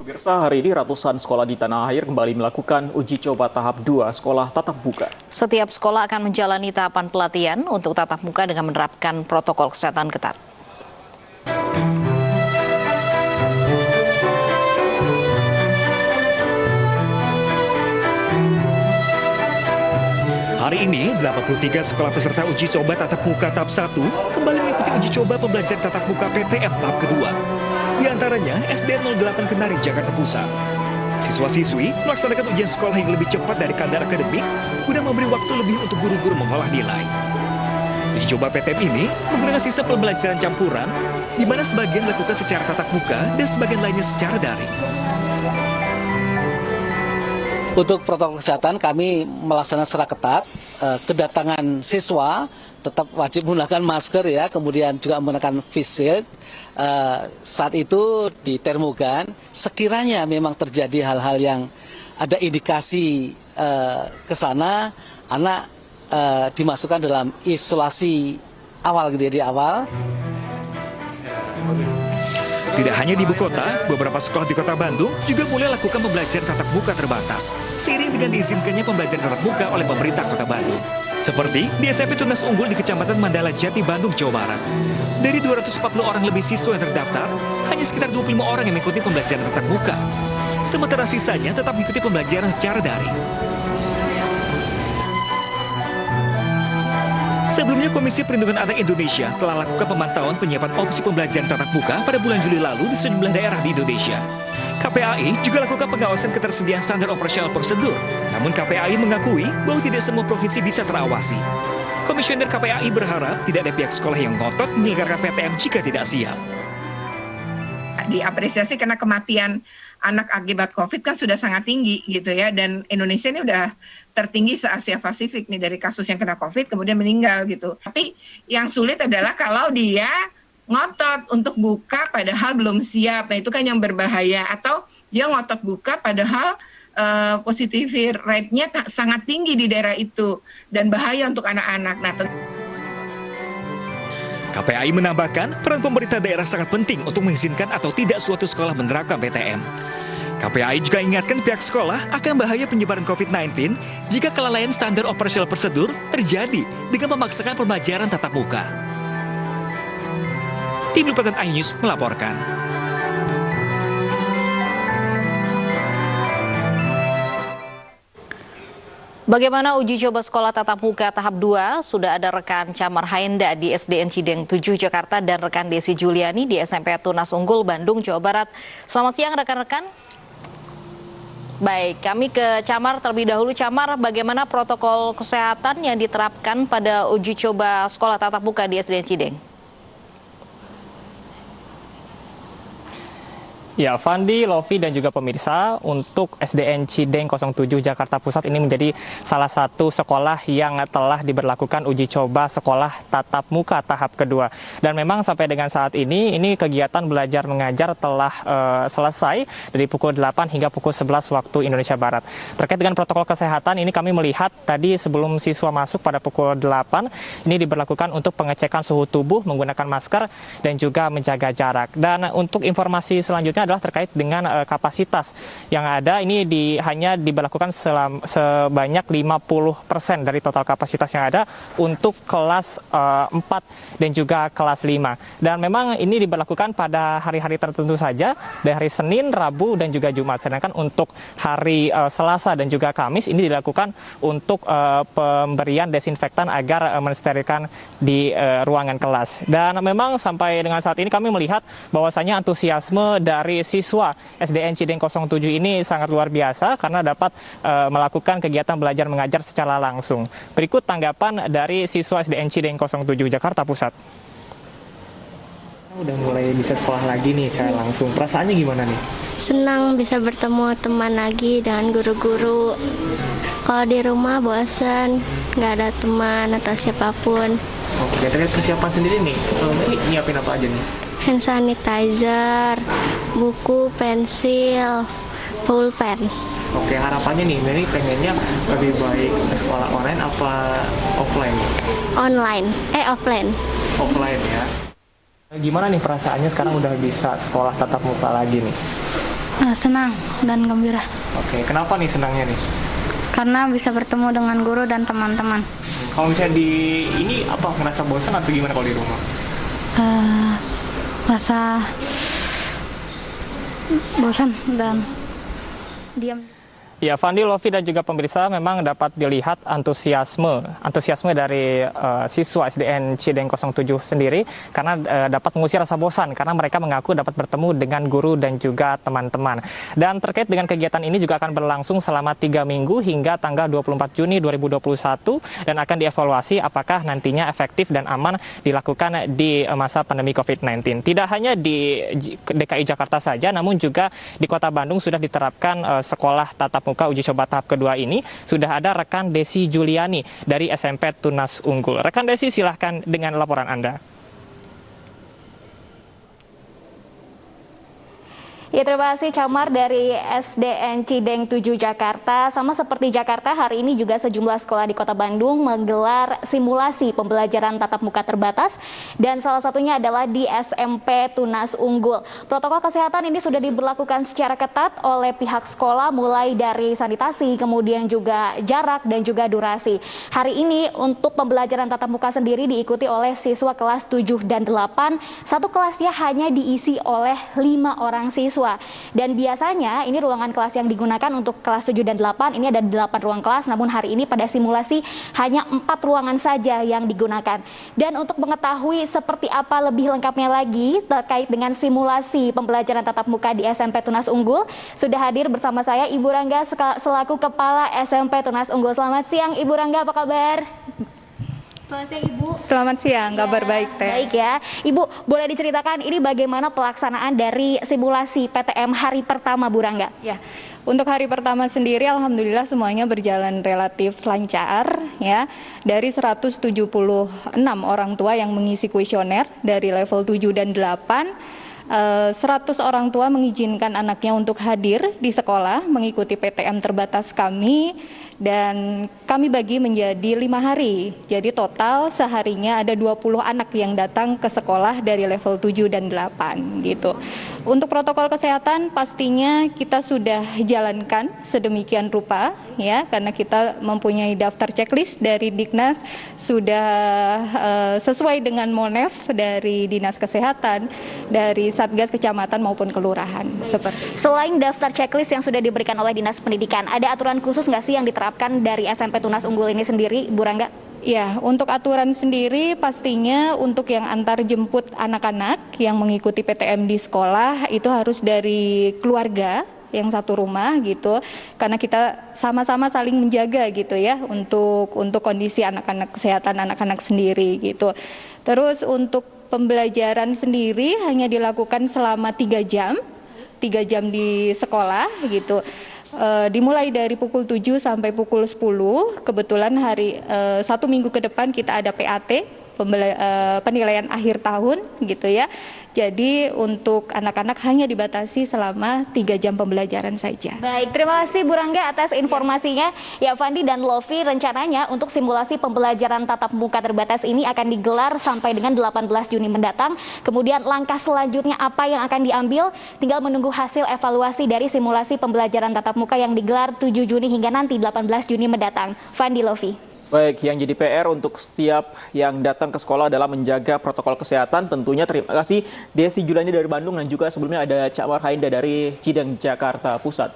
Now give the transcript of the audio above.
Pemirsa, hari ini ratusan sekolah di tanah air kembali melakukan uji coba tahap 2 sekolah tatap muka. Setiap sekolah akan menjalani tahapan pelatihan untuk tatap muka dengan menerapkan protokol kesehatan ketat. Hari ini, 83 sekolah peserta uji coba tatap muka tahap 1 kembali mengikuti uji coba pembelajaran tatap muka PTM tahap kedua. Di antaranya SD 08 Kenari, Jakarta Pusat. Siswa-siswi melaksanakan ujian sekolah yang lebih cepat dari kadar akademik guna memberi waktu lebih untuk guru-guru mengolah nilai. Uji coba PTM ini menggunakan sistem pembelajaran campuran, di mana sebagian dilakukan secara tatap muka dan sebagian lainnya secara daring. Untuk protokol kesehatan kami melaksanakan secara ketat, kedatangan siswa tetap wajib menggunakan masker ya, kemudian juga menggunakan face shield. Saat itu di termogan, sekiranya memang terjadi hal-hal yang ada indikasi ke sana, anak dimasukkan dalam isolasi awal gitu ya, di awal. Tidak hanya di ibu kota, beberapa sekolah di kota Bandung juga mulai lakukan pembelajaran tatap muka terbatas, seiring dengan diizinkannya pembelajaran tatap muka oleh pemerintah kota Bandung. Seperti di SMP Tunas Unggul di Kecamatan Mandala Jati, Bandung, Jawa Barat. Dari 240 orang lebih siswa yang terdaftar, hanya sekitar 25 orang yang mengikuti pembelajaran tatap muka. Sementara sisanya tetap mengikuti pembelajaran secara daring. Sebelumnya, Komisi Perlindungan Anak Indonesia telah lakukan pemantauan penyiapan opsi pembelajaran tatap muka pada bulan Juli lalu di sejumlah daerah di Indonesia. KPAI juga lakukan pengawasan ketersediaan standar operasional prosedur. Namun KPAI mengakui bahwa tidak semua provinsi bisa terawasi. Komisioner KPAI berharap tidak ada pihak sekolah yang ngotot menyelenggarakan PTM jika tidak siap. Diapresiasi karena kematian anak akibat COVID kan sudah sangat tinggi gitu ya, dan Indonesia ini udah tertinggi se-Asia Pasifik nih dari kasus yang kena COVID kemudian meninggal gitu. Tapi yang sulit adalah kalau dia ngotot untuk buka padahal belum siap, nah itu kan yang berbahaya. Atau dia ngotot buka padahal positivity rate-nya sangat tinggi di daerah itu dan bahaya untuk anak-anak. Nah, KPAI menambahkan peran pemerintah daerah sangat penting untuk mengizinkan atau tidak suatu sekolah menerapkan PTM. KPAI juga ingatkan pihak sekolah akan bahaya penyebaran COVID-19 jika kelalaian standar operasional prosedur terjadi dengan memaksakan pembelajaran tatap muka. Tim Liputan iNews melaporkan. Bagaimana uji coba sekolah tatap muka tahap 2? Sudah ada rekan Camar Haenda di SDN Cideng 7 Jakarta dan rekan Desi Juliani di SMP Tunas Unggul Bandung, Jawa Barat. Selamat siang rekan-rekan. Baik, kami ke Camar terlebih dahulu. Camar, bagaimana protokol kesehatan yang diterapkan pada uji coba sekolah tatap muka di SDN Cideng? Ya, Fandi, Lovi, dan juga pemirsa, untuk SDN Cideng 07 Jakarta Pusat ini menjadi salah satu sekolah yang telah diberlakukan uji coba sekolah tatap muka tahap kedua. Dan memang sampai dengan saat ini kegiatan belajar mengajar telah selesai dari pukul 8 hingga pukul 11 waktu Indonesia Barat. Terkait dengan protokol kesehatan, ini kami melihat tadi sebelum siswa masuk pada pukul 8, ini diberlakukan untuk pengecekan suhu tubuh menggunakan masker dan juga menjaga jarak. Dan untuk informasi selanjutnya adalah terkait dengan kapasitas yang ada, ini hanya diberlakukan sebanyak 50% dari total kapasitas yang ada untuk kelas 4 dan juga kelas 5. Dan memang ini diberlakukan pada hari-hari tertentu saja, dari hari Senin, Rabu, dan juga Jumat. Sedangkan untuk hari Selasa dan juga Kamis ini dilakukan untuk pemberian desinfektan agar mensterilkan di ruangan kelas. Dan memang sampai dengan saat ini kami melihat bahwasanya antusiasme dari siswa SDN Cideng 07 ini sangat luar biasa karena dapat melakukan kegiatan belajar mengajar secara langsung. Berikut tanggapan dari siswa SDN Cideng 07 Jakarta Pusat. Udah mulai bisa sekolah lagi nih secara langsung. Perasaannya gimana nih? Senang bisa bertemu teman lagi dengan guru-guru. Kalau di rumah bosan, nggak ada teman atau siapapun. Oke, terkait persiapan sendiri nih, ini nyiapin apa aja nih? Hand sanitizer, buku, pensil, pulpen. Oke, harapannya nih, ini pengennya lebih baik sekolah online apa offline? Offline. Offline ya. Gimana nih perasaannya sekarang udah bisa sekolah tatap muka lagi nih? Senang dan gembira Oke, kenapa nih senangnya nih? karena bisa bertemu dengan guru dan teman-teman. Kalau misalnya di ini apa ngerasa bosan atau gimana kalau di rumah? Rasa bosan dan diam. Ya, Fandi, Lofi, dan juga pemirsa, memang dapat dilihat antusiasme dari siswa SDN Cideng 07 sendiri karena dapat mengusir rasa bosan karena mereka mengaku dapat bertemu dengan guru dan juga teman-teman. Dan terkait dengan kegiatan ini juga akan berlangsung selama 3 minggu hingga tanggal 24 Juni 2021 dan akan dievaluasi apakah nantinya efektif dan aman dilakukan di masa pandemi COVID-19. Tidak hanya di DKI Jakarta saja, namun juga di Kota Bandung sudah diterapkan sekolah tatap muka uji coba tahap kedua ini. Sudah ada rekan Desi Juliani dari SMP Tunas Unggul. Rekan Desi, silahkan dengan laporan Anda. Ya, terima kasih Camar dari SDN Cideng 7 Jakarta. Sama seperti Jakarta, hari ini juga sejumlah sekolah di Kota Bandung menggelar simulasi pembelajaran tatap muka terbatas dan salah satunya adalah di SMP Tunas Unggul. Protokol kesehatan ini sudah diberlakukan secara ketat oleh pihak sekolah mulai dari sanitasi, kemudian juga jarak dan juga durasi. Hari ini untuk pembelajaran tatap muka sendiri diikuti oleh siswa kelas 7 dan 8. Satu kelasnya hanya diisi oleh 5 orang siswa. Dan biasanya ini ruangan kelas yang digunakan untuk kelas 7 dan 8 ini ada 8 ruang kelas, namun hari ini pada simulasi hanya 4 ruangan saja yang digunakan. Dan untuk mengetahui seperti apa lebih lengkapnya lagi terkait dengan simulasi pembelajaran tatap muka di SMP Tunas Unggul, sudah hadir bersama saya Ibu Rangga selaku Kepala SMP Tunas Unggul. Selamat siang Ibu Rangga, apa kabar? Selamat siang Ibu. Selamat siang, kabar baik Teh. Baik ya. Ibu, boleh diceritakan ini bagaimana pelaksanaan dari simulasi PTM hari pertama Bu Rangga? Ya, untuk hari pertama sendiri alhamdulillah semuanya berjalan relatif lancar ya. Dari 176 orang tua yang mengisi kuesioner dari level 7 dan 8, 100 orang tua mengizinkan anaknya untuk hadir di sekolah mengikuti PTM terbatas kami. Dan kami bagi menjadi 5 hari, jadi total seharinya ada 20 anak yang datang ke sekolah dari level 7 dan 8 gitu. Untuk protokol kesehatan pastinya kita sudah jalankan sedemikian rupa ya, karena kita mempunyai daftar checklist dari Diknas, sudah sesuai dengan Monef dari Dinas Kesehatan, dari Satgas Kecamatan maupun Kelurahan. Seperti Selain daftar checklist yang sudah diberikan oleh Dinas Pendidikan, ada aturan khusus nggak sih yang diterapkan dari SMP Tunas Unggul ini sendiri, Bu Rangga? Ya, untuk aturan sendiri pastinya untuk yang antar jemput anak-anak yang mengikuti PTM di sekolah itu harus dari keluarga yang satu rumah gitu, karena kita sama-sama saling menjaga gitu ya untuk kondisi anak-anak, kesehatan anak-anak sendiri gitu. Terus untuk pembelajaran sendiri hanya dilakukan selama 3 jam di sekolah gitu. Dimulai dari pukul 7 sampai pukul 10. Kebetulan hari 1 minggu ke depan kita ada PAT, penilaian akhir tahun gitu ya. Jadi untuk anak-anak hanya dibatasi selama 3 jam pembelajaran saja. Baik, terima kasih Bu Rangga atas informasinya. Ya, Fandi dan Lofi, rencananya untuk simulasi pembelajaran tatap muka terbatas ini akan digelar sampai dengan 18 Juni mendatang. Kemudian langkah selanjutnya apa yang akan diambil? Tinggal menunggu hasil evaluasi dari simulasi pembelajaran tatap muka yang digelar 7 Juni hingga nanti 18 Juni mendatang. Fandi, Lofi. Baik, yang jadi PR untuk setiap yang datang ke sekolah adalah menjaga protokol kesehatan. Tentunya terima kasih Desi Juliani dari Bandung dan juga sebelumnya ada Cak Marhainda dari Cideng, Jakarta Pusat.